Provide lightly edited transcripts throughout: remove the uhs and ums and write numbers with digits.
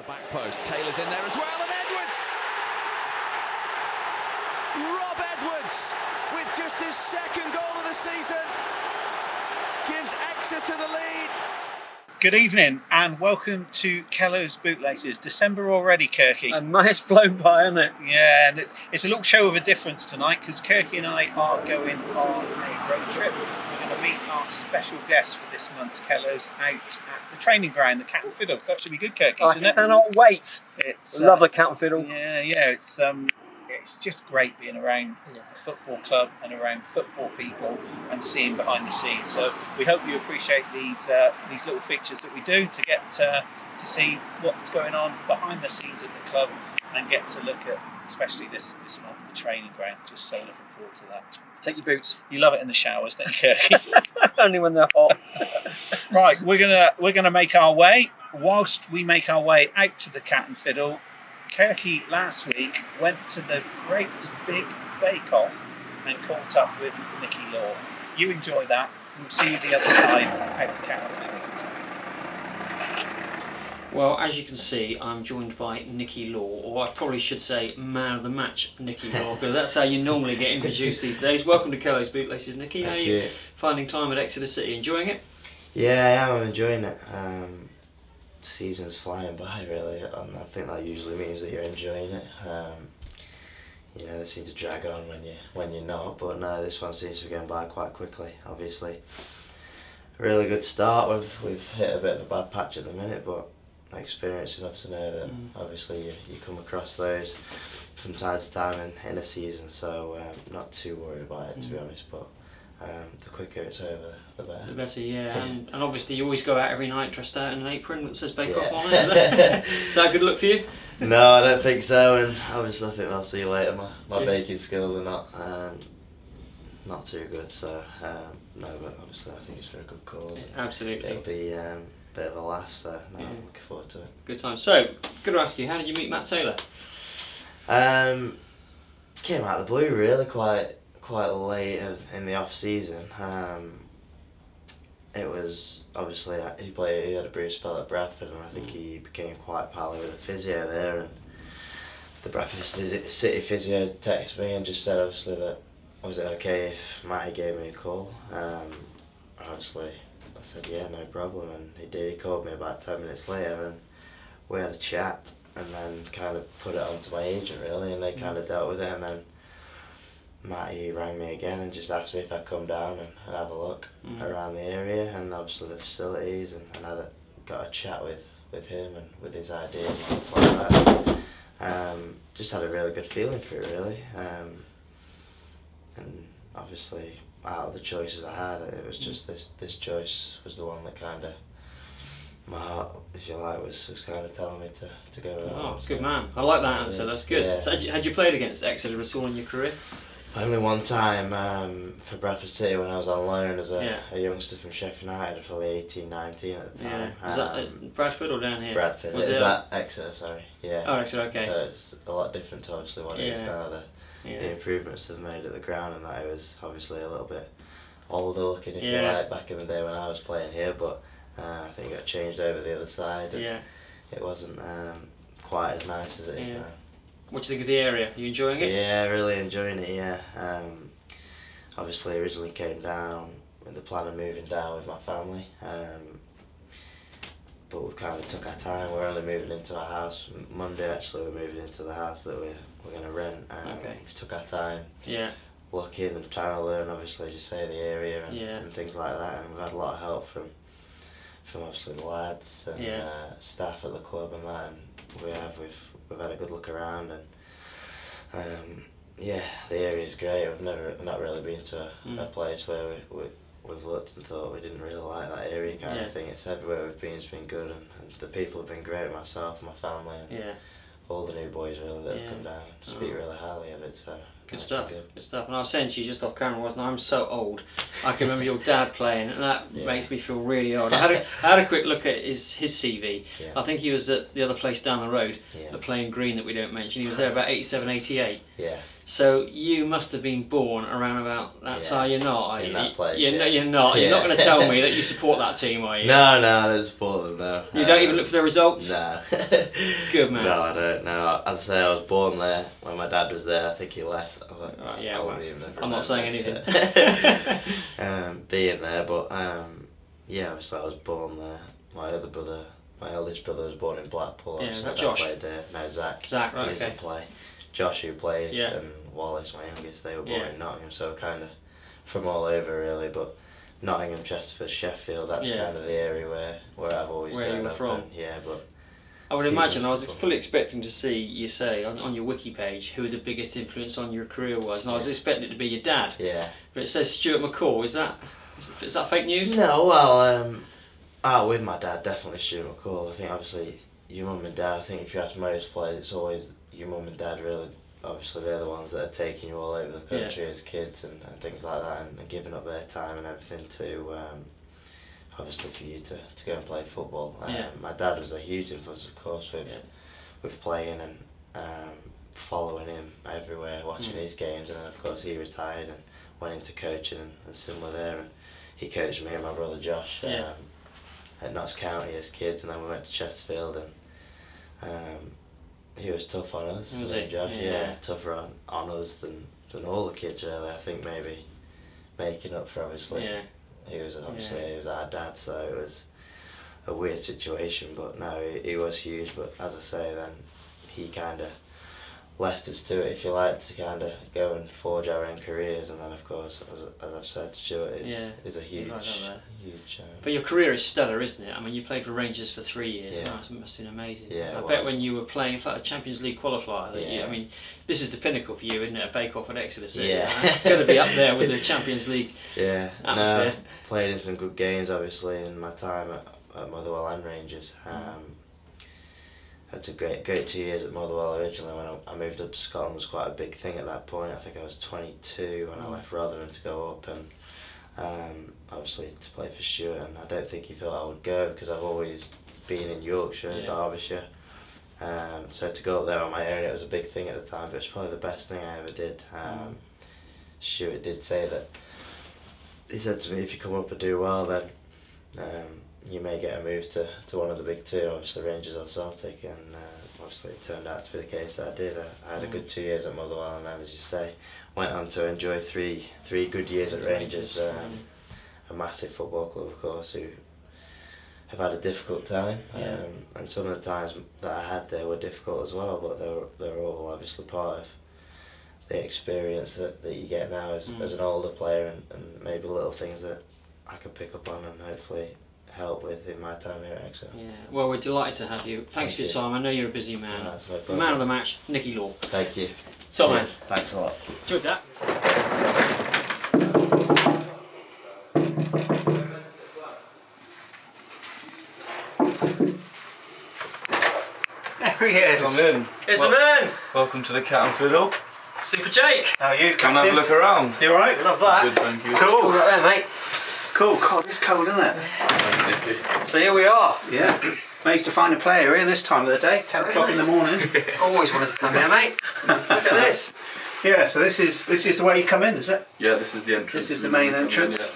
back post. Taylor's in there as well, and Edwards! Rob Edwards, with just his second goal of the season, gives Exeter the lead. Good evening and welcome to Kellow's Bootlaces. December already, Kirky. And May's flown by, hasn't it? Yeah, and it's a little show of a difference tonight because Kirky and I are going on a road trip. We're going to meet our special guest for this month's Kellow's out at the training ground, the Cat and Fiddle. So that should be good, Kirky, isn't it? I cannot wait. Love the Cat and Fiddle. Yeah, it's just great being around a football club and around football people and seeing behind the scenes. So we hope you appreciate these little features that we do to get to see what's going on behind the scenes at the club and get to look at, especially this month, the training ground. Just so looking forward to that. Take your boots. You love it in the showers, don't you, Kirky? Only when they're hot. Right, we're gonna make our way. Whilst we make our way out to the Cat and Fiddle, Kirky last week went to the Great Big Bake Off and caught up with Nicky Law. You enjoy that. We'll see you the other side out the Cat and Fiddle. Well, as you can see, I'm joined by Nicky Law, or I probably should say man of the match, Nicky Law, because that's how you normally get introduced these days. Welcome to Kellow's Bootlaces, Nicky. How are you finding time at Exeter City? Enjoying it? Yeah, I am. I'm enjoying it. Season's flying by, really, and I think that usually means that you're enjoying it. They seem to drag on when you're not, but no, this one seems to be going by quite quickly. Obviously, a really good start. We've hit a bit of a bad patch at the minute, but experienced enough to know that obviously you come across those from time to time in a season, so not too worried about it, to be honest. But the quicker it's over, the better. The better, yeah. And obviously you always go out every night dressed out in an apron that says Bake Off on it. Is that a good look for you? No, I don't think so, and obviously I think I'll see you later. My baking skills are not too good, so no, but obviously I think it's for a good cause. Absolutely. It'll be a bit of a laugh, so no, I'm looking forward to it. Good time. So, good to ask you, how did you meet Matt Taylor? Came out of the blue, really, quite late in the off season. It was obviously he had a brief spell at Bradford, and I think he became quite pally with the physio there. And the Bradford City physio texted me and just said obviously that was it okay if Matty gave me a call. Obviously I said yeah, no problem, and he did. He called me about 10 minutes later, and we had a chat, and then kind of put it onto my agent really, and they kind of dealt with it, and then Matty rang me again and just asked me if I'd come down and have a look around the area and obviously the facilities, and got a chat with him and with his ideas and stuff like that. Just had a really good feeling for it really, and obviously out of the choices I had, it was just this choice was the one that kind of my heart, if you like, was kind of telling me to go with that. Oh, good man. I like that answer, that's good. Yeah. So had you played against Exeter at all in your career? Only one time for Bradford City when I was on loan as a youngster from Sheffield United, probably 18, 19 at the time. Yeah. Was that at Bradford or down here? Bradford. Was it at Exeter, sorry. Yeah. Oh, Exeter, okay. So it's a lot different to obviously what it is now. The improvements they've made at the ground, and that it was obviously a little bit older looking, if you like, back in the day when I was playing here, but I think it got changed over the other side, and it wasn't quite as nice as it is now. What do you think of the area? Are you enjoying it? Yeah, really enjoying it, yeah. Obviously originally came down with the plan of moving down with my family, but we kind of took our time. We're only moving into our house. Monday actually we're moving into the house that we're going to rent. We took our time looking and trying to learn, obviously, as you say, the area and things like that, and we've had a lot of help from obviously the lads and staff at the club and that, and we've had a good look around, and the area is great. We've not really been to a place where we've looked and thought we didn't really like that area kind of thing. It's everywhere we've been, it's been good, and the people have been great, myself and my family, and all the new boys really that have come down speak really highly of it, so Good stuff. Good stuff. And I was saying to you just off camera, wasn't I? I'm so old. I can remember your dad playing, and that makes me feel really old. I had a quick look at his CV. Yeah. I think he was at the other place down the road, the Playing Green that we don't mention. He was there about 87, 88. Yeah. So you must have been born around about that time. You're not. In that place. You're not. You're not going to tell me that you support that team, are you? No, I don't support them. No. You don't even look for their results. No. Good man. No, I don't. No, as I say, I was born there when my dad was there. I think he left. I was like, I'm not saying anything. Being there, but obviously I was born there. My eldest brother was born in Blackpool. Yeah, is that Josh? Played there. No, Zach. Zach, right, he doesn't play. Josh, who plays, and Wallace, my youngest, they were born in Nottingham, so kind of from all over really. But Nottingham, Chesterford, Sheffield, that's kind of the area where I've always grown up. From. But I would imagine I was fully expecting to see you say on your wiki page who the biggest influence on your career was, and I was expecting it to be your dad. Yeah. But it says Stuart McCall. Is that fake news? No, well, with my dad, definitely Stuart McCall. I think obviously your mum and dad. I think if you ask most players, it's always your mum and dad. Really, obviously they're the ones that are taking you all over the country as kids and things like that, and giving up their time and everything to. Obviously for you to go and play football. My dad was a huge influence, of course, with playing and following him everywhere, watching his games, and then of course he retired and went into coaching and similar there, and he coached me and my brother Josh at Notts County as kids, and then we went to Chesterfield, and he was tough on us. Was he? Josh, tougher on us than all the kids really. I think maybe making up for obviously. Yeah. He was he was our dad, so it was a weird situation. But no, he was huge. But as I say, then he kind of left us to it, if you like, to kind of go and forge our own careers. And then, of course, as I've said, Stuart is a huge. But your career is stellar, isn't it? I mean, you played for Rangers for 3 years. Yeah. It must have been amazing. Yeah, I bet when you were playing like a Champions League qualifier, I mean, this is the pinnacle for you, isn't it? A bake-off at Exeter City. Yeah. It's going to be up there with the Champions League atmosphere. No, played in some good games, obviously, in my time at Motherwell and Rangers. It's a great 2 years at Motherwell originally. When I moved up to Scotland, was quite a big thing at that point. I think I was 22 when I left Rotherham to go up, and obviously to play for Stuart. And I don't think he thought I would go because I've always been in Yorkshire, Derbyshire. So to go up there on my own, it was a big thing at the time. But it was probably the best thing I ever did. Stuart did say that. He said to me, if you come up and do well, then you may get a move to one of the big two, obviously Rangers or Celtic, and obviously it turned out to be the case that I did. I had a good 2 years at Motherwell, and then, as you say, went on to enjoy three good years at Rangers, a massive football club, of course, who have had a difficult time, and some of the times that I had there were difficult as well, but they were all obviously part of the experience that you get now as an older player, and maybe little things that I can pick up on and hopefully help with in my time here at Exeter. Yeah, well, we're delighted to have you. Thanks for your time. I know you're a busy man. No, man of the match, Nicky Law. Thank you. So, man. Thanks a lot. Enjoyed that. There he is. Come in. It's the man. Welcome to the Cat and Fiddle. Super Jake. How are you? Come and have a look around. You alright? Love that. Good, thank you. Cool. Right there, mate. Cool. God, it's cold, isn't it? So here we are. Yeah. Managed to find a player here this time of the day, 10 o'clock in the morning. Always wanted to come here, mate. Look at this. Yeah, so this is the way you come in, is it? Yeah, this is the entrance. This is the main entrance.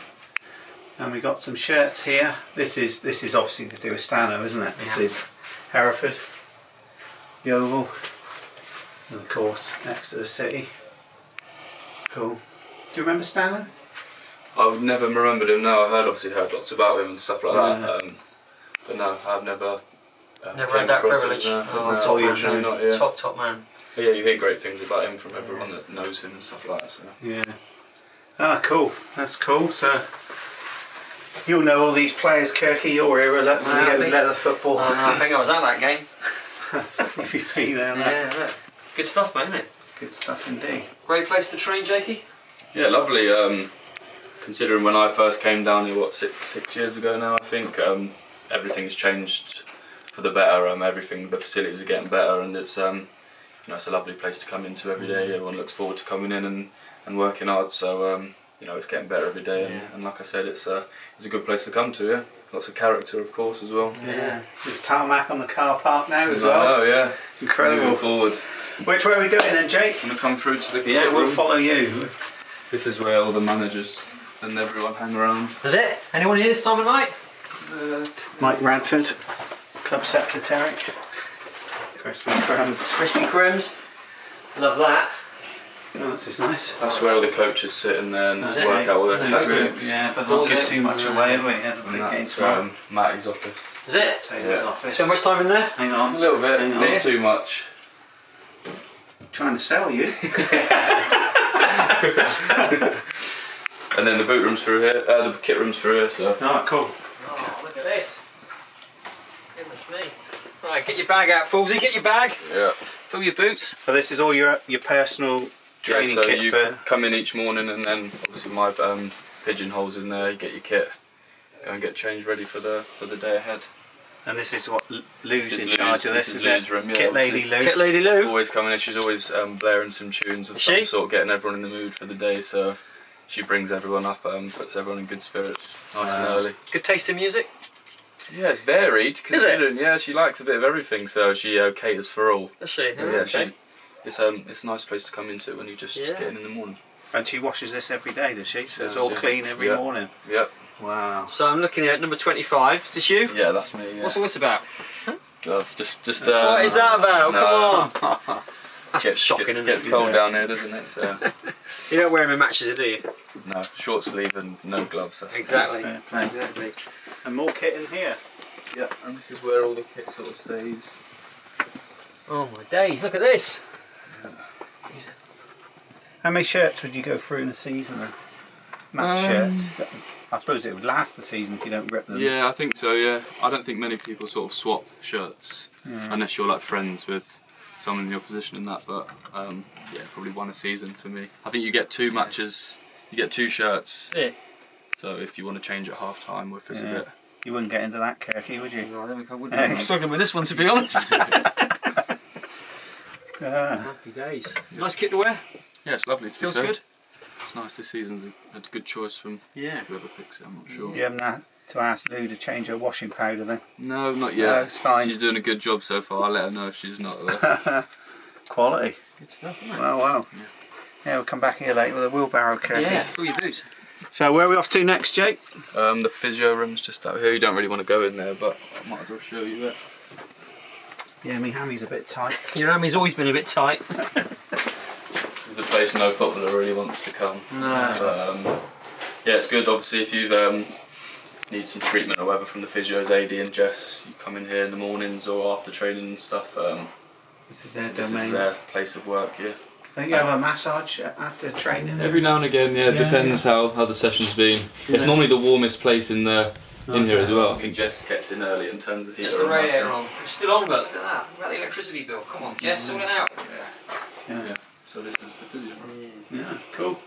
And we got some shirts here. This is obviously to do with Stano, isn't it? This is Hereford, the Oval, and of course Exeter City. Cool. Do you remember Stano? I've never remembered him. No, I heard lots about him and stuff like that. But no, I've never. Never had that privilege. Top man. But yeah, you hear great things about him from everyone that knows him and stuff like that. So. Yeah. Ah, cool. That's cool. So you'll know all these players, Kirky. You're here at Leather Football. I think I was at that game. If you've been there, yeah. Good stuff, mate, isn't it? Good stuff indeed. Great place to train, Jakey. Yeah, lovely. Considering when I first came down here, six years ago now, I think everything's changed for the better. The facilities are getting better, and it's it's a lovely place to come into every day. Everyone looks forward to coming in and working hard. So it's getting better every day. And like I said, it's a good place to come to. Yeah, lots of character, of course, as well. Yeah, there's tarmac on the car park now as well. Oh yeah, incredible. Moving forward. Which way are we going then, Jake? I'm gonna come through to the kit Yeah, we'll room. follow you. This is where all the managers and everyone hang around. Is it? Anyone here this time of night? Mike Radford, club secretary. Crispy crumbs. Crispy Krems. Love that. Oh, this is nice. That's where all the coaches sit in there and Is it? work out all their The tactics. Yeah, but not give too much away, have we? Ahead of the And game that's tomorrow. Matty's office. Is it? Taylor's Yeah. office. Spend much time in there? Hang on. A little bit, Hang on. not too much. Trying to sell you. And then the boot room's through here, the kit room's through here, so. Oh, cool. Oh, look at this. Goodness me. Right, get your bag out, Fullsy. Get your bag. Yeah. Fill your boots. So this is all your personal training so kit you for... come in each morning and then obviously my pigeonholes in there, you get your kit, go and get changed ready for the day ahead. And this is what Lou's This is in charge of Lou's- this, this is is it? Lou's room, yeah, Kit Lady obviously. Lou. Kit Lady Lou. Always coming in, she's always blaring some tunes of Is some she? sort, getting everyone in the mood for the day, so she brings everyone up, puts everyone in good spirits, nice and early. Good taste in music. Yeah, it's varied, Is it? considering, yeah, she likes a bit of everything, so she caters for all. Is she? But yeah, it's a nice place to come into when you just get in the morning. And she washes this every day, does she? So it's Does, all yeah. clean every Yeah. morning. Yep. Wow. So I'm looking at number 25. Is this you? Yeah, that's me. Yeah. What's all this about? Gloves, just. What is that about? no. Come on. That's shocking, isn't Gets it? cold down here, doesn't it? So You don't wear them in matches, do you? no, short sleeve and no gloves. That's Exactly. Fair play. Exactly. And more kit in here. Yeah, and this is where all the kit sort of stays. Oh my days! Look at this. How many shirts would you go through in a season then? Match shirts. I suppose it would last the season if you don't rip them. Yeah, I think so. Yeah, I don't think many people sort of swap shirts unless you're like friends with someone in your position in that. But yeah, probably one a season for me. I think you get 2 matches, you get 2 shirts. Yeah. So if you want to change at half time, or if it's a bit. You wouldn't get into that, Kirky, would you? No, I don't think I would. Hey. I'm struggling with this one, to be honest. Yeah. Happy days. Nice kit to wear. Yeah, it's lovely. To be Feels fair. good. It's nice. This season's a good choice from Yeah. whoever picks it. I'm not sure. You haven't had to ask Lou to change her washing powder then? No, not No, yet. it's fine. She's doing a good job so far. I'll let her know if she's not. Quality. Good stuff, isn't it? Wow. Yeah, we'll come back here later with a wheelbarrow, Kirky. Yeah. Fill your boots. So where are we off to next, Jake? The physio room's just out here. You don't really want to go in there, but I might as well show you it. Yeah, my hammy's a bit tight. Your hammy's always been a bit tight. This is a place no footballer really wants to come. No. But, yeah, it's good. Obviously, if you need some treatment or whatever from the physios, AD and Jess, you come in here in the mornings or after training and stuff. This is their This domain. is their place of work. Yeah. Don't you have a massage after training? Every now and again, yeah, depends how the session's been. It's normally the warmest place in here as well. I think Jess gets in early and turns the heater Gets the on. radiator on. It's still on, but look at that. What about the electricity bill? Come on, Jess, sort it out. Yeah. So this is the physio room. Yeah, cool.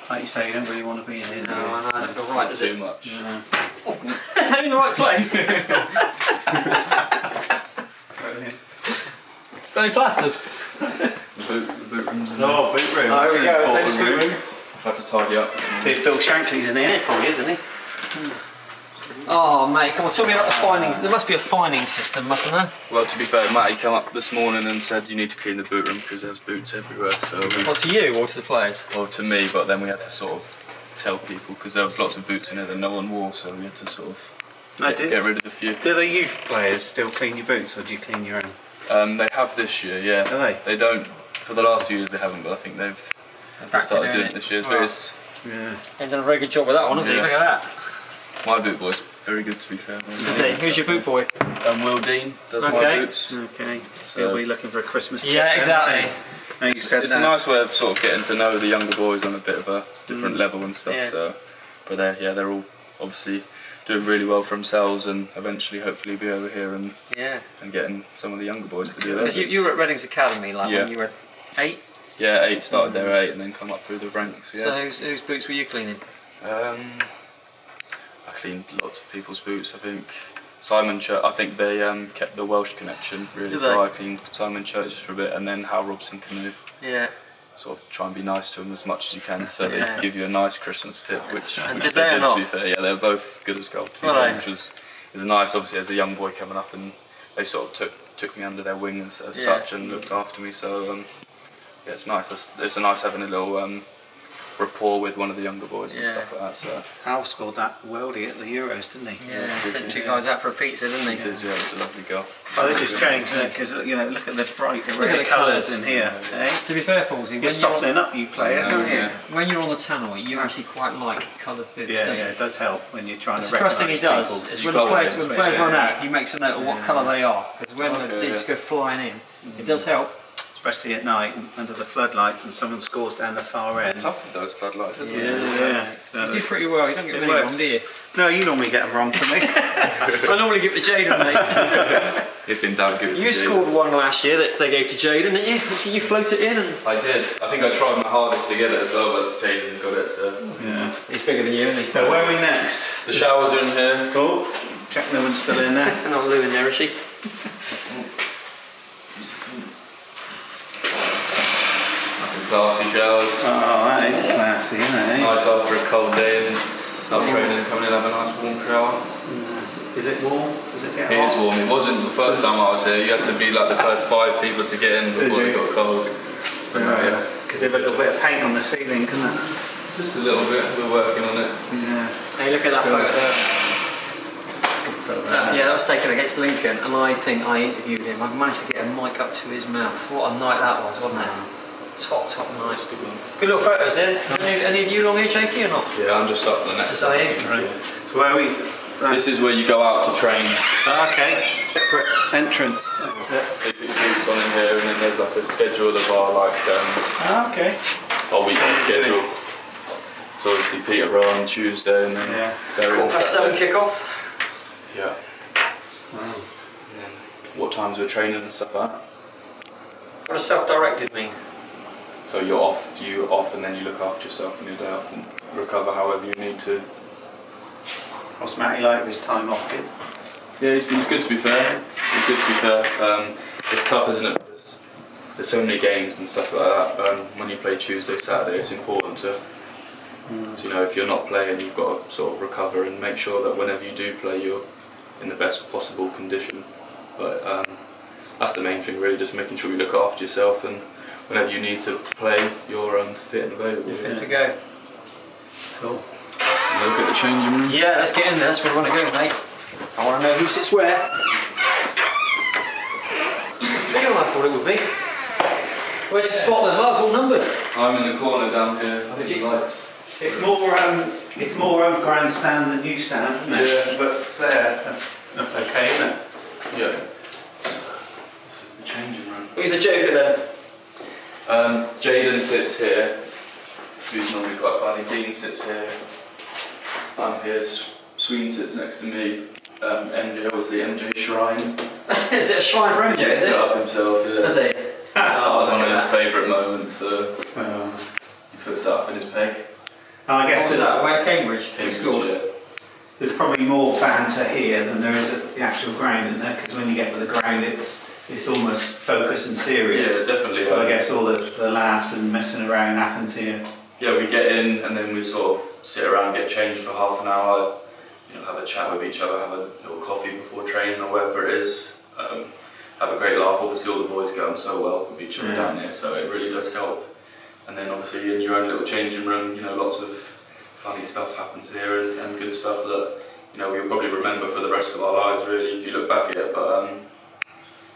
Like you say, you don't really want to be in here. do No, you? I know. I don't feel right, does Too it? much. Yeah. In the right place. Brilliant. Got any plasters? The boot room's in Oh, boot room. Oh, here we go. That's Famous an boot important room. I've had to tidy up. See, Bill Shankly's in here for you, isn't he? Oh, mate, come on, tell me about the findings. There must be a finding system, mustn't there? Well, to be fair, Matty came up this morning and said you need to clean the boot room because there's boots everywhere. So, What, to you or to the players? well, to me, but then we had to sort of tell people because there was lots of boots in there that no one wore, so we had to sort of get rid of a few. Do the youth players still clean your boots, or do you clean your own? They have this year, yeah. Do they? They don't. For the last few years, they haven't, but I think they've Back to started doing doing it. it this year. Oh. But it's Yeah. Ain't done a very good job with that one, has he? Yeah. Look at that. my boot boy's very good, to be fair. Is he? Who's your boot boy? Will Dean does Okay. my boots. Okay. So- He'll be looking for a Christmas tip. Yeah, then, exactly. won't he? Now you said It's that. a nice way of sort of getting to know the younger boys on a bit of a different level and stuff. Yeah. So, but they're all obviously doing really well for themselves, and eventually, hopefully, be over here and Yeah. getting some of the younger boys to do that. Because you were at Reading's Academy, like Yeah. when you were 8. Yeah, 8 started there 8, and then come up through the ranks. Yeah. So whose boots were you cleaning? I cleaned lots of people's boots. I think Simon Church, I think they kept the Welsh connection really, Did so they? I cleaned Simon Church for a bit, and then Hal Robson Canoe. Yeah. Sort of try and be nice to them as much as you can, so Yeah. they give you a nice Christmas tip, which And they did they or did, not? to be fair. Yeah, they're both good as gold, to be Were fair, they? which was nice, obviously, as a young boy coming up, and they sort of took me under their wing as Yeah. such and looked after me, so yeah, it's nice. It's nice having a little rapport with one of the younger boys and Yeah. stuff like that. So Al scored that worldie at the Euros, didn't he? Yeah, sent two guys out for a pizza, didn't he? he did, yeah, it's a lovely goal. Oh, this has changed, because look at the bright at red the colours colours. in here. Eh? To be fair, Fullsy, You're softening up, you players, aren't you? when you're on the tannoy, you actually quite like coloured boots, Yeah, don't yeah, you? it does help when you're trying That's to the first thing he recognise does people. is when the players Especially, run out, he makes a note of what colour they are. Because when they just go flying in, it does help. especially at night under the floodlights and someone scores down the far end. It's tough with those floodlights, isn't it? Yeah. You So do pretty well, you don't get It many wrong, works. do you? no, you normally get them wrong for me. I normally give it to Jaden, mate. If in doubt, give it to You Jay. scored one last year that they gave to Jaden, didn't you? You float it in and I did. I think I tried my hardest to get it as well, but Jaden got it, so... Yeah. he's bigger than you, isn't he? So where are we next? The showers are in here. Oh, check no one's still in there. And not Lou in there, is she? Classy showers. Oh, that is classy, isn't it? Nice after a cold day and not training, come in and have a nice warm shower. Is it warm? Does it get It hot? is warm. It wasn't the first time I was here. You had to be like the first 5 people to get in before Did it you? got cold. Yeah. Could have a little bit of paint on the ceiling, couldn't it? Just a little bit. We're working on it. Yeah. Hey, look at that photo there. Yeah, that was taken against Lincoln, and I think I interviewed him. I managed to get a mic up to his mouth. What a night that was, wasn't it? Top night. Good one. Good little photos there. Any of you along here, Jakey, or not? Yeah, I'm just up to the next Just one. are you? Right. So where are we? This is where you go out to train. Okay. Separate entrance. They put boots on in here, and then there's like a schedule of our Okay. our weekly schedule. So obviously Peter on Tuesday, and then Yeah. they're in 7 Saturday. kick-off. Yeah. Wow. What times we're training and stuff like that. What does self-directed mean? So you're off, and then you look after yourself on your day off and recover however you need to. What's Matty like with his time off, kid? Yeah, he's good to be fair. He's good to be fair. It's tough, isn't it? There's so many games and stuff like that. When you play Tuesday, Saturday, it's important to you know, if you're not playing, you've got to sort of recover and make sure that whenever you do play, you're in the best possible condition. But that's the main thing, really, just making sure you look after yourself, and whenever you need to play, you're fit and available. You're fit to go. Cool. Look at the changing room. Yeah, let's get in there. That's where we want to go, mate. I want to know who sits where. Bigger than I thought it would be. Where's the spot then? Oh, it's all numbered. I'm in the corner down here. I think the lights. It's more grandstand than you stand, isn't it? Yeah. But there, that's okay, isn't it? Yeah. This is the changing room. Who's the joker then? Jaden sits here, who's normally quite funny. Dean sits here. I'm here. Sween sits next to me. MJ, obviously MJ Shrine. Is it a shrine for MJ, He is set it? up himself, yeah. Is it? That was one of his favourite moments. Well, He puts that up in his peg. I guess What was that? Away at Cambridge? Cambridge, Scored. yeah. there's probably more banter here than there is at the actual ground, isn't there? Because when you get to the ground, it's almost focused and serious. Yeah, definitely. But I guess all the laughs and messing around happens here. Yeah, we get in and then we sort of sit around, get changed for half an hour, you know, have a chat with each other, have a little coffee before training or whatever it is. Have a great laugh. Obviously, all the boys get on so well with each other down here, so it really does help. And then obviously in your own little changing room, you know, lots of funny stuff happens here and good stuff that, you know, we'll probably remember for the rest of our lives, really, if you look back at it. But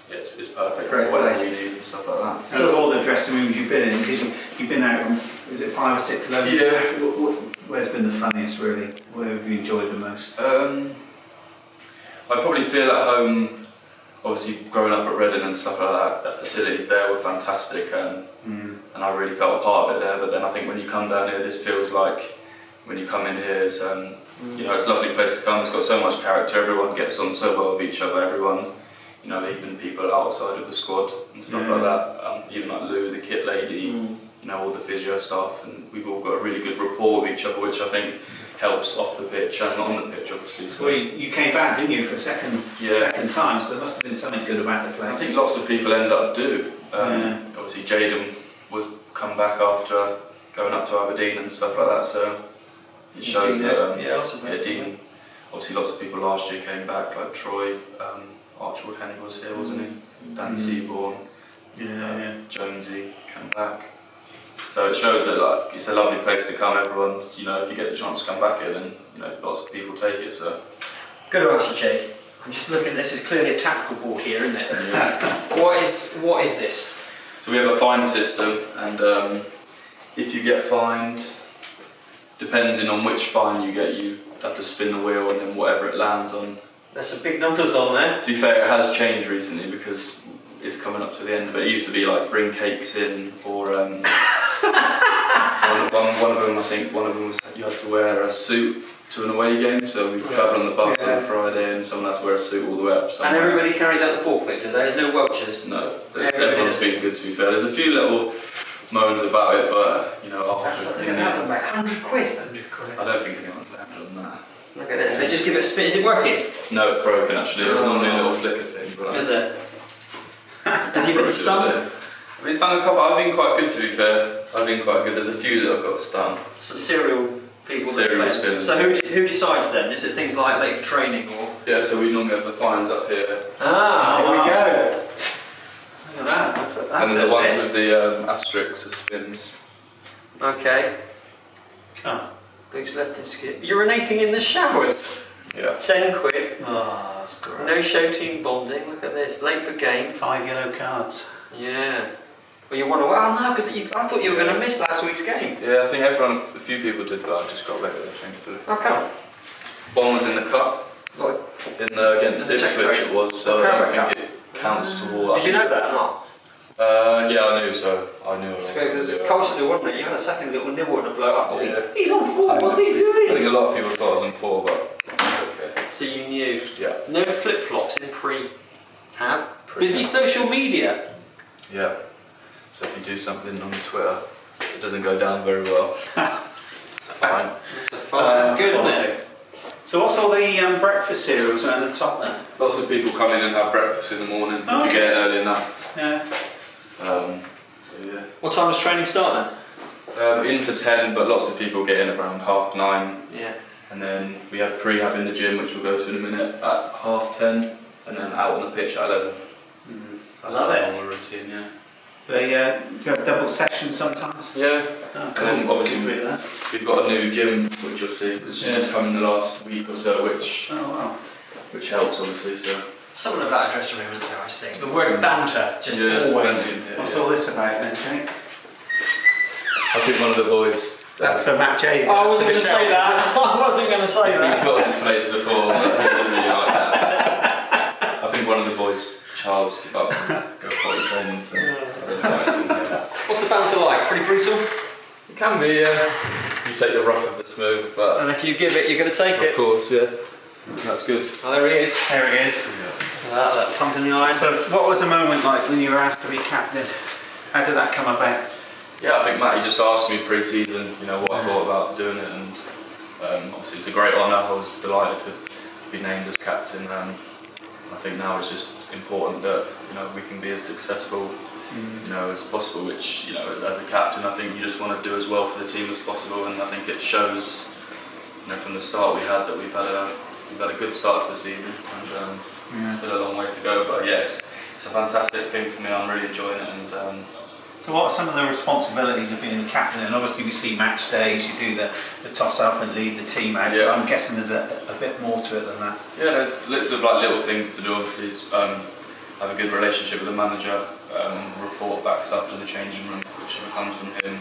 yeah, it's perfect Great for whatever place. we need and stuff like that. And of all the dressing rooms you've been in, because you've been out on, is it 5 or 6 levels? Yeah. Where's been the funniest, really? Where have you enjoyed the most? I probably feel at home. Obviously, growing up at Reading and stuff like that, the facilities there were fantastic, and I really felt a part of it there. But then I think when you come down here, this feels like when you come in here, it's you know, it's a lovely place to come. It's got so much character. Everyone gets on so well with each other. Everyone, you know, even people outside of the squad and stuff like that. Even like Lou, the kit lady, you know, all the physio staff, and we've all got a really good rapport with each other, which I think helps off the pitch and on the pitch, obviously. So Well, you came back, didn't you, for a second time? So there must have been something good about the place. I think lots of people end up do. Obviously, Jaden was come back after going up to Aberdeen and stuff like that. So it shows that Dean. Obviously, lots of people last year came back, like Troy, Archibald Henry was here, wasn't he? Dan Seaborn, Jonesy came back. So it shows that like it's a lovely place to come. Everyone, if you get the chance to come back here, then lots of people take it. So Good answer, Jake. I'm just looking. This is clearly a tactical board here, isn't it? yeah. What is this? So we have a fine system, and if you get fined, depending on which fine you get, you have to spin the wheel, and then whatever it lands on. There's some big numbers on there. To be fair, it has changed recently because it's coming up to the end. But it used to be like bring cakes in, or one of them. I think one of them was you had to wear a suit to an away game. So we travel on the bus on Friday, and someone had to wear a suit all the way up. And everybody carries out the forfeit, do they? There's no welchers. No, everyone's been good. To be fair, there's a few little moans about it, but That's after look at that, like 100 quid. I don't think anyone's landed on that. Look at this. So just give it a spin. Is it working? No, it's broken actually. It was normally a little flicker thing, but Is it? Have you been stung? I mean, stung a couple. I've been quite good, to be fair. I've been quite good. There's a few that have got stung. Some serial people. Serial spinners. So who decides then? Is it things like late for training or? Yeah, so we normally have the fines up here. Here we go. Look at that. That's And then the ones with the asterisks are spins. Okay. Boots left and skip. Urinating in the showers. Yeah. 10 quid. Oh, that's great. No show team bonding. Look at this. Late for game. 5 yellow cards. Yeah. Well, you want to? Oh no, because I thought you were going to miss last week's game. Yeah, I think a few people did, but I just got away with it, thankfully. How come? One was in the cup, against Ipswich it was, so I don't think it counts toward. Did you know that or not? Yeah, I knew, so I knew. It was coastal, wasn't it? You had a second little nibble at the bloke. I thought he's on 4. What's he doing? I think a lot of people thought I was on 4, but it's okay. So you knew. Yeah. No flip flops in pre-hab. Busy social media. Yeah. So if you do something on Twitter, it doesn't go down very well. It's fine. That's good, isn't it? So what's all the breakfast cereals at the top then? Lots of people come in and have breakfast in the morning if you get it early enough. Yeah. So yeah. What time does training start In for 10, but lots of people get in around 9:30. then? And then we have prehab in the gym, which we'll go to in a minute, at 10:30, and then out on the pitch at 11. So that's the normal routine, yeah. They do you have double sessions sometimes? Yeah. Oh, And then obviously with that. we've got a new gym, which you'll see, which has just come in the last week or so, which helps obviously. So. Something about a dressing room, isn't there, I think. The word banter, just always. What's all this about then, Jake? I think one of the boys. That's for Matt J. I wasn't going to say that. I wasn't going to say He's been that. put on his place before, but he doesn't really like that. I think one of the boys, Charles, go potty training, so I don't know why it's in there. What's the banter like? Pretty brutal? It can be, yeah. You take the rough of the smooth, but And if you give it, you're going to take it. of course, yeah. That's good. Oh, there he is. There it is. That pump in the eye. So what was the moment like when you were asked to be captain? How did that come about? Yeah, I think Matty just asked me pre-season, what I thought about doing it, and obviously it's a great honour. I was delighted to be named as captain. I think now it's just important that we can be as successful as possible. Which as a captain, I think you just want to do as well for the team as possible, and I think it shows. From the start we've had a good start to the season, and still a long way to go. But yes, it's a fantastic thing for me. I'm really enjoying it, and. So what are some of the responsibilities of being the captain? And obviously we see match days, you do the toss up and lead the team out. Yeah. I'm guessing there's a bit more to it than that. Yeah, there's lots of little things to do. Obviously, have a good relationship with the manager, report back stuff to the changing room, which comes from him.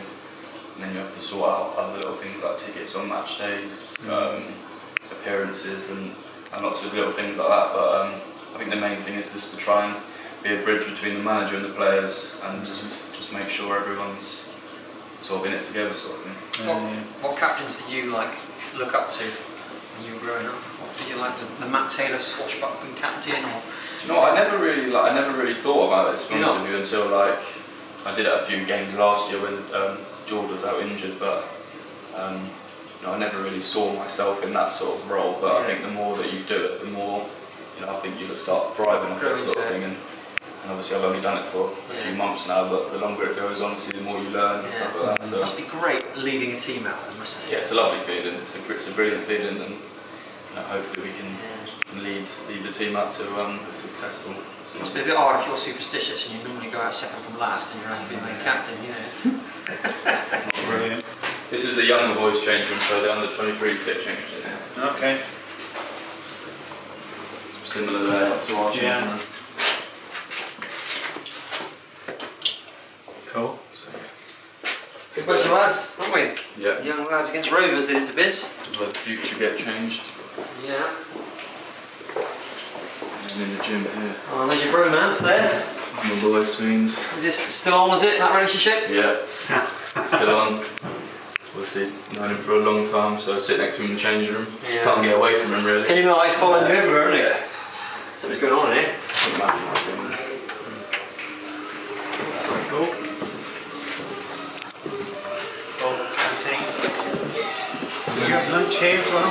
And then you have to sort out other little things like tickets on match days, appearances, and lots of little things like that. But I think the main thing is just to try and be a bridge between the manager and the players, and just make sure everyone's sort of in it together, sort of thing. What captains did you look up to when you were growing up? What did you like, the Matt Taylor swashbuckling captain, or? Do you know what? I never really thought about it, to be honest with you, until I did it a few games last year when George was out injured. But I never really saw myself in that sort of role, but I think the more that you do it, the more, I think you start thriving off that sort of thing. And obviously I've only done it for a few months now, but the longer it goes, honestly, the more you learn and stuff like that. So it must be great leading a team out, mustn't it? Yeah, it's a lovely feeling. It's a brilliant feeling, and hopefully we can lead the team up to a successful. It must be a bit hard if you're superstitious and you normally go out second from last and you're asked to be the main captain, Brilliant. This is the younger boys change room, so the under 23s get changed in here. Okay. Similar there up to our change room. Cool. So, Good bunch of lads, aren't we? yeah. Young lads against Rovers, they did the biz. This is where the future get changed. Yeah. And in the gym here. Oh, there's your bromance there. My boy Sweens. Is this still on, is it, that relationship? Yeah. Still on. Obviously, known him for a long time, so I sit next to him in the changing room. Yeah. Can't get away from him really. Can you not? He's following you everywhere, isn't he? Something's going on here. Cool. Did you have lunch here as well?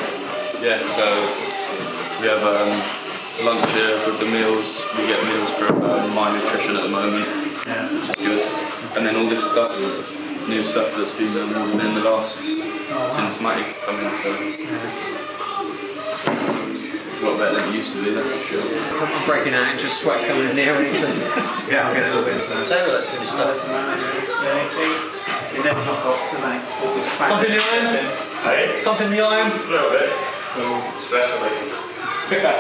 Yeah, so we have lunch here with the meals. We get meals for My Nutrition at the moment, which is good. And then all this stuff, new stuff that's been ordered in the last, since Matty's come in, so it's a lot better than it used to be, that's for sure. I'm breaking out into a sweat coming in here. Yeah, I'll get a little bit of that. So that's good stuff. You never knock off tonight. Pump in the iron? Hey? Pump in the iron? A little bit. Especially.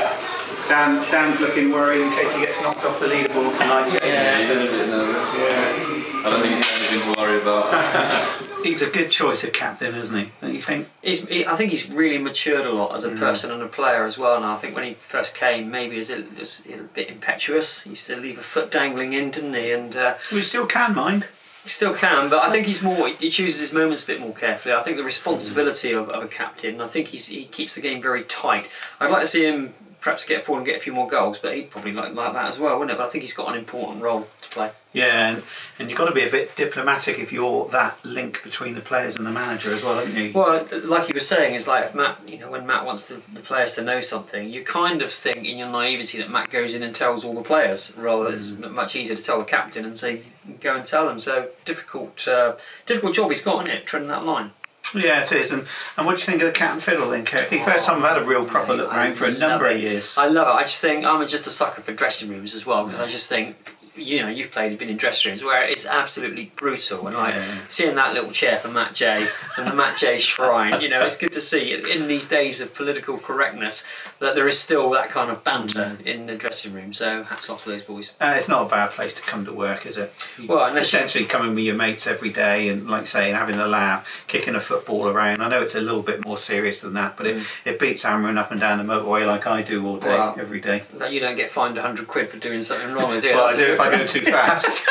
Dan's looking worried in case he gets knocked off the leaderboard tonight. Yeah, he's a bit nervous. I don't think he's got anything to worry about. He's a good choice of captain, isn't he? Don't you think? I think he's really matured a lot as a person and a player as well. And I think when he first came, maybe he was a bit impetuous. He used to leave a foot dangling in, didn't he? And We still can mind. he still can, but I think he's more. He chooses his moments a bit more carefully. I think the responsibility of a captain. I think he keeps the game very tight. I'd like to see him perhaps get forward and get a few more goals, but he'd probably like that as well, wouldn't it? But I think he's got an important role to play. Yeah, and you've got to be a bit diplomatic if you're that link between the players and the manager as well, haven't you? Well, like he was saying, is like if Matt, when Matt wants the players to know something, you kind of think in your naivety that Matt goes in and tells all the players, rather it's much easier to tell the captain and say, go and tell them. So difficult job he's got, isn't it, treading that line. Yeah, it is. And what do you think of the cat and fiddle then, Kirky? First time I've had a real proper look round for a number of years. I love it. I just think I'm just a sucker for dressing rooms as well, because I just think, you've been in dressing rooms where it's absolutely brutal, and seeing that little chair for Matt J and the Matt J shrine, it's good to see in these days of political correctness that there is still that kind of banter in the dressing room. So hats off to those boys. It's not a bad place to come to work, is it? Well, essentially coming with your mates every day and, like saying, having a laugh, kicking a football around. I know it's a little bit more serious than that, but it beats hammering up and down the motorway like I do all day, every day. You don't get fined £100 for doing something wrong, do you? Well, I do if I go too fast.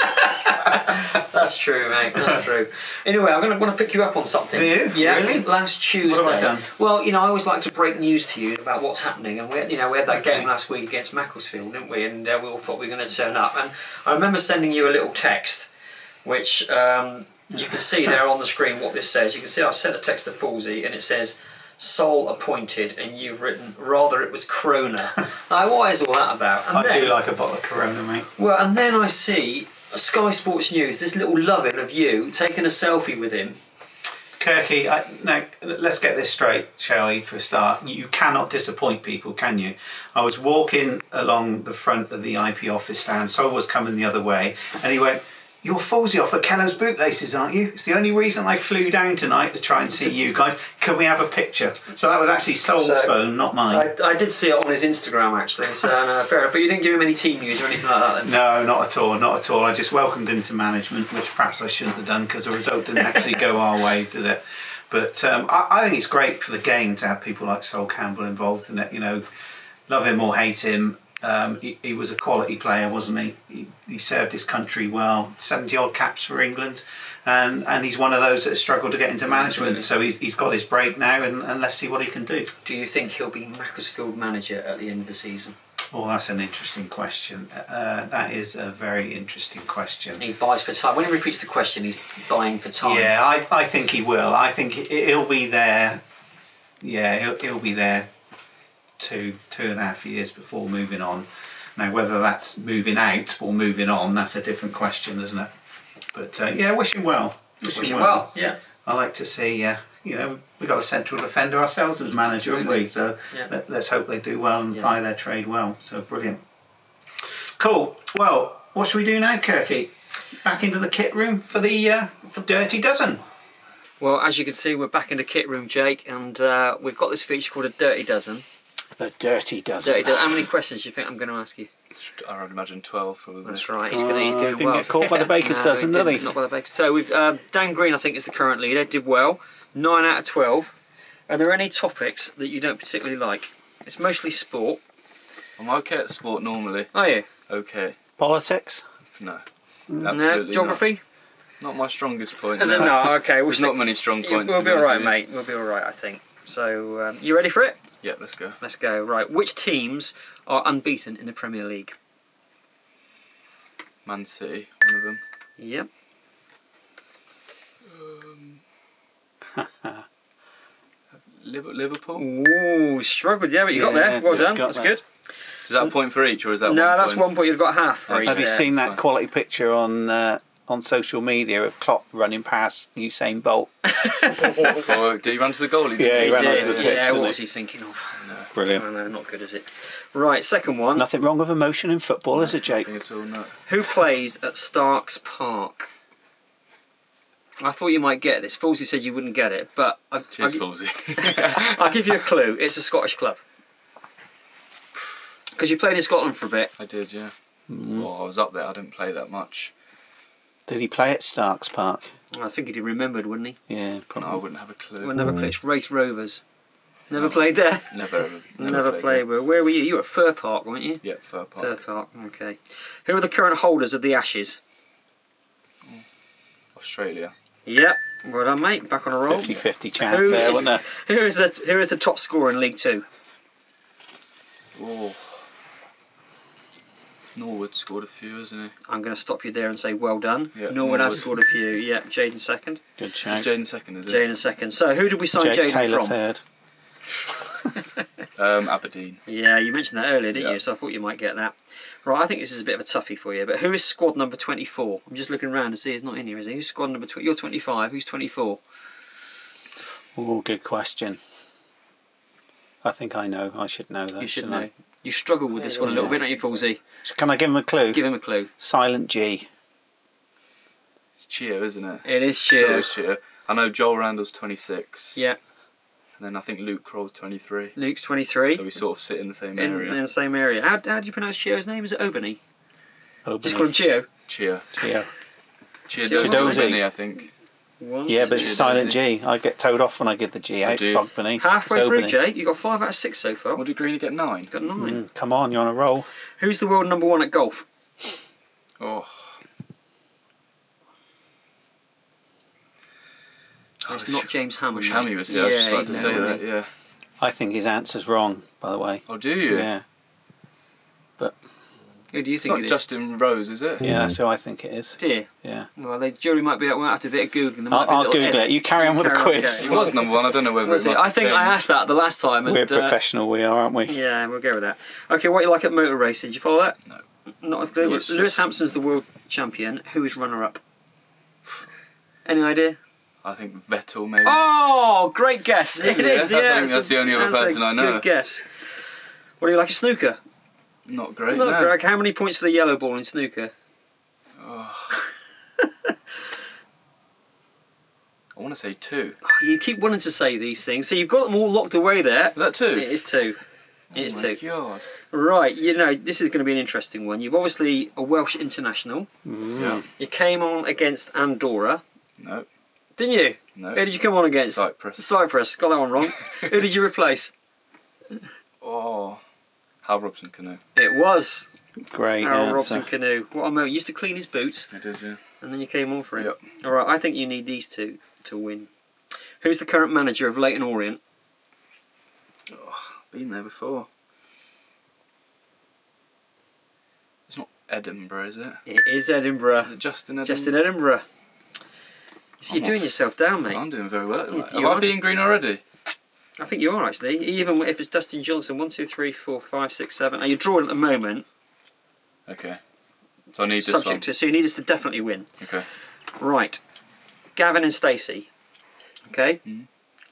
That's true, mate. That's true. Anyway, I'm going to want to pick you up on something. Do you? Yeah. Really? Last Tuesday. What have I done? Well, I always like to break news to you about what's happening, and we had that game last week against Macclesfield, didn't we? And we all thought we were going to turn up. And I remember sending you a little text, which you can see there on the screen what this says. You can see I sent a text to Fullsy, and it says, "Sole appointed," and you've written, "Rather it was Corona." Now, what is all that about? And I do like a bottle of Corona, mate. Well, and then I see Sky Sports News, this little loving of you taking a selfie with him. Kirky, now let's get this straight, shall we, for a start. You cannot disappoint people, can you? I was walking along the front of the IP office stand, Sol was coming the other way, and he went, "You're Fullsy off at Kellow's Bootlaces, aren't you? It's the only reason I flew down tonight to try and see you guys. Can we have a picture?" So that was actually Sol's phone, not mine. I did see it on his Instagram, actually, so fair enough. But you didn't give him any team news or anything like that then? No, not at all, not at all. I just welcomed him to management, which perhaps I shouldn't have done because the result didn't actually go our way, did it? But I think it's great for the game to have people like Sol Campbell involved in it. Love him or hate him. He was a quality player, wasn't he? He served his country well, 70 odd caps for England, and he's one of those that has struggled to get into management. So he's got his break now, and let's see what he can do. Do you think he'll be Macclesfield manager at the end of the season? Oh, that's an interesting question. That is a very interesting question. He buys for time. When he repeats the question, he's buying for time. Yeah, I think he will. I think he'll be there yeah, he'll be there 2.5 years before moving on. Now, whether that's moving out or moving on, that's a different question, isn't it? But yeah, wish him well. Wish him well. Yeah. I like to see. You know, we've got a central defender ourselves as manager, haven't we? So Yeah. let's hope they do well and ply their trade well. So brilliant. Cool. Well, what should we do now, Kirky? Back into the kit room for the for Dirty Dozen. Well, as you can see, we're back in the kit room, Jake, and we've got this feature called a Dirty Dozen. The Dirty Dozen. How many questions do you think I'm going to ask you? I would imagine 12 probably. That's right. He's going didn't well. get caught by the baker's No, dozen, did he? Not by the baker's. So we've Dan Green, I think, is the current leader. Did well. 9 out of 12. Are there any topics that you don't particularly like? It's mostly sport. I'm okay at sport normally. Are you? Okay. Politics? No. No. Absolutely Geography? Not my strongest point. Is it no? Okay. There's not many strong points. We'll to be be honest alright, with you. mate. We'll be alright, I think. So, you ready for it? Yeah, let's go. Let's go. Right. Which teams are unbeaten in the Premier League? Man City, one of them. Yep. Liverpool? Ooh, struggled. Yeah, but you got there. Well just done. got That's that. good. Is that a point for each, or is that No, one that's point? 1 point. You've got half for each. Have you there. seen that fine. quality picture on social media of Klopp running past Usain Bolt? Oh, did he run to the goal? Yeah, he ran did. onto the pitch, Yeah, didn't what he? was he thinking of? Brilliant. No, not good, is it? Right, second one. Nothing wrong with emotion in football, is it, Jake? Nothing at all, no. Who plays at Starks Park? I thought you might get this. Fullsy said you wouldn't get it, but Cheers, Fullsy. I'll give you a clue. It's a Scottish club. Because you played in Scotland for a bit. I did, yeah. Well, I was up there. I didn't play that much. Did he play at Starks Park? I think he'd remembered, wouldn't he? Yeah, No, I probably. wouldn't have a clue. Well, never played. It's Race Rovers. Never played there? Never Never played. Well, where were you? You were at Fir Park, weren't you? Yeah, Fir Park. Fir Park, okay. Who are the current holders of the Ashes? Australia. Yep, well done, mate. Back on a roll. 50-50 chance there, wasn't there? Who is the top scorer in League Two? Oh. Norwood scored a few, isn't he? I'm going to stop you there and say well done. Yeah, Norwood has Norwood. scored a few. Yep, Jaden second. Good Is shout. Jaden second, is it? Jaden second. So who did we sign Jake Jaden Taylor from? third. Aberdeen. Yeah, you mentioned that earlier, didn't Yeah. you? So I thought you might get that. Right, I think this is a bit of a toughie for you. But who is squad number 24? I'm just looking around to see he's not in here, is he? Who's squad number 20? You're 25. Who's 24? Oh, good question. I think I know. I should know that. You should shouldn't know. You struggle with this one a little bit, don't you, Fullsy? I? Can I give him a clue? Give him a clue. Silent G. It's Cheer, isn't it? It is It Cheer. is Cheer. I know Joel Randall's 26. Yeah, And then I think Luke Kroll's 23. Luke's 23. So we sort of sit in the same in area. the same area. How do you pronounce Cheer's name? Is it Obany? Obany. Just call him Chio. Cheer. Yeah. Cheer I think. Yeah, but it's Cheer silent Dozy. G. I get told off when I give the G out. do you? Bogbaney. Halfway It's through, Obany. Jake. You got 5 out of 6 so far. What did Greeny get? 9? Got 9. Come on, you're on a roll. Who's the world number 1 at golf? Oh. It's not James Hammond. Wish Hammy was here. I was just about to he'd say know, that, wouldn't he? yeah. I think his answer's wrong, by the way. Oh, do you? Yeah. Who do you It's think not it is? Justin Rose, is it? Yeah, that's who I think it is. Dear. Yeah. Well, the jury might be out after a bit of googling. There might be a I'll little Google edit. it. You carry on with the Carry on, quiz. He was number 1. I don't know whether Was it it? must I think have I changed. asked that the last time. And, We're professional, we are, aren't we? Yeah, we'll go with that. Okay, what you like at motor racing? Did you follow that? No. Not a clue. Useless. Lewis Hampson's the world champion. Who is runner-up? Any idea? I think Vettel maybe. Oh, great guess. It Really? is, yeah. That's the only other that's a person I know. Good guess. What do you like a snooker? Not great, Look, no. Greg, how many points for the yellow ball in snooker? Oh. I want to say 2. You keep wanting to say these things, so you've got them all locked away there. Is that 2? It is 2. It is Oh my 2. God. Right, you know, this is going to be an interesting one. You've obviously a Welsh international. Yeah. You came on against Andorra, No. didn't you? No. Who did you come on against? Cyprus. Cyprus. Got that one wrong. Who did you replace? Oh. Hal Robson Canoe. It was Great Harold answer. Robson Canoe. What a moment. He used to clean his boots, I did, yeah. and then you came on for him. Yep. All right, I think you need these two to win. Who's the current manager of Leyton Orient? Been there before. It's not Edinburgh, is it? It is Edinburgh. Is it Justin Edinburgh? Just in Edinburgh. So you're I'm doing off. yourself down, mate. I'm doing very well. You Have are. I been green already? I think you are actually. Even if it's Dustin Johnson, 1, 2, 3, 4, 5, 6, 7. Are you drawing at the moment? Okay. So I need this Subject one. to, so you need us to definitely win. Okay. Right. Gavin and Stacey. Okay.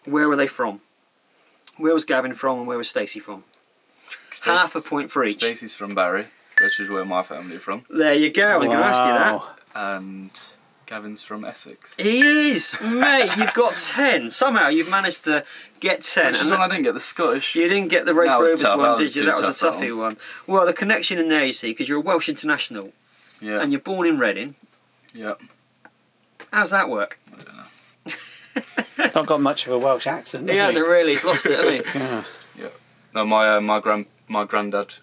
Where were they from? Where was Gavin from and where was Stacey from? Half a point for each. Stacey's from Barry, which is where my family are from. There you go. I was going to ask you that. And Gavin's from Essex. He is, mate. You've got 10. Somehow you've managed to get 10. Which is when I didn't get the Scottish. You didn't get the Rafe That was Rovers tough. one, That was did you? too That was a tough, that toughie one. Well, the connection in there, you see, because you're a Welsh international Yeah. and you're born in Reading. Yeah. How's that work? I don't know. Not got much of a Welsh accent, He has hasn't really. He's lost it, hasn't he? Yeah. Yeah. No, my granddad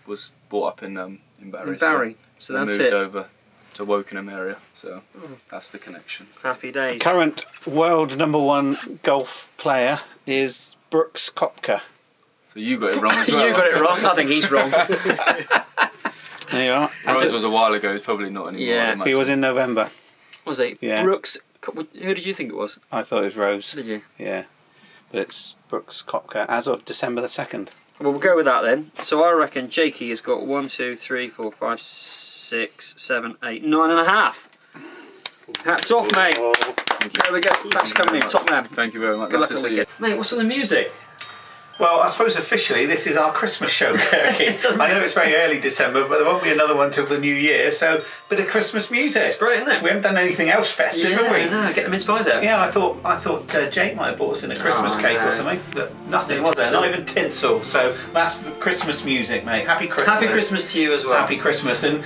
was brought up in Barry. In Barry. So I that's moved it. over to Wokingham area, so that's the connection. Happy days. Current world #1 golf player is Brooks Koepka. So you got it wrong as well. You got it wrong. I think he's wrong. There you are. Rose was a while ago. It's probably not anymore. Yeah. I imagine. He was in November. Was he? Yeah. Brooks. Who did you think it was? I thought it was Rose. Did you? Yeah. But it's Brooks Koepka as of December the 2nd. Well, we'll go with that then. So I reckon Jakey has got 1, 2, 3, 4, 5, 6, 7, 8, 9.5. Hats off, mate. There we go. That's coming in. Top man. Thank you very much. Good luck Nice on to the see you. weekend. Mate, what's on the music? Well, I suppose officially this is our Christmas show, Kirky. I know it's very early December, but there won't be another one till the new year, so bit of Christmas music. It's great, isn't it? We haven't done anything else festive, have we? No, get the mince pies out. Yeah, I thought Jake might have bought us in a Christmas cake no. or something, but nothing was there, not even tinsel. So that's the Christmas music, mate. Happy Christmas. Happy Christmas to you as well. Happy Christmas, and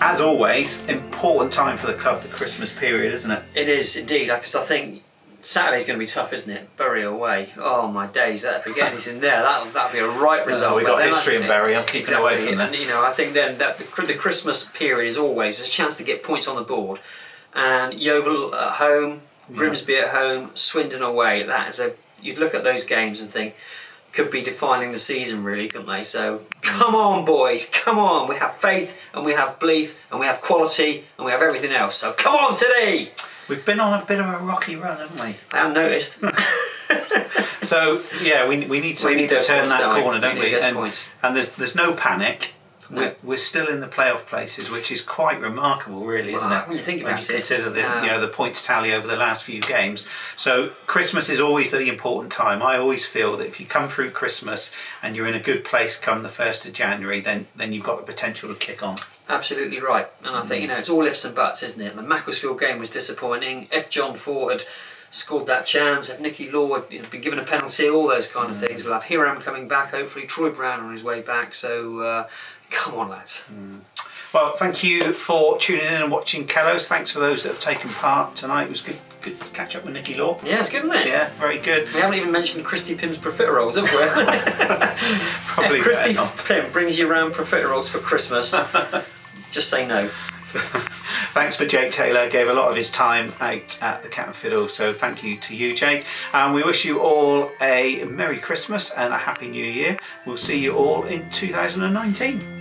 as always, important time for the club, the Christmas period, isn't it? It is indeed, because I think Saturday's going to be tough, isn't it? Bury away. Oh my days! If we get anything there, that'll be a right result. We've got But then history in Bury. I'm keeping away from that. And you know, I think then that the Christmas period is always a chance to get points on the board. And Yeovil at home, Grimsby at home, Swindon away. That is you'd look at those games and think could be defining the season, really, couldn't they? So come on, boys, come on. We have faith and we have belief and we have quality and we have everything else. So come on, City. We've been on a bit of a rocky run, haven't we? I haven't noticed. So yeah, we need to those turn points, that don't we? corner, don't We we? need those points. And there's no panic. No. We're still in the playoff places, which is quite remarkable, really, isn't it? When you think about it, consider the the points tally over the last few games. So Christmas is always the important time. I always feel that if you come through Christmas and you're in a good place come the 1st of January, then you've got the potential to kick on. Absolutely right. And I think it's all ifs and buts, isn't it? And the Macclesfield game was disappointing. If John Ford had scored that chance, if Nicky Law had been given a penalty, all those kind of things. We'll have Hiram coming back, hopefully Troy Brown on his way back. So come on, lads. Well, thank you for tuning in and watching Kellows. Thanks for those that have taken part tonight. It was good to catch up with Nicky Law. Yeah, it's good, isn't it? Yeah, very good. We haven't even mentioned Christy Pym's profiteroles, have we? Probably If Christy better not. Pym brings you around profiteroles for Christmas, just say no. Thanks for Jake Taylor, gave a lot of his time out at the Cat and Fiddle, so thank you to you, Jake. And we wish you all a Merry Christmas and a Happy New Year. We'll see you all in 2019.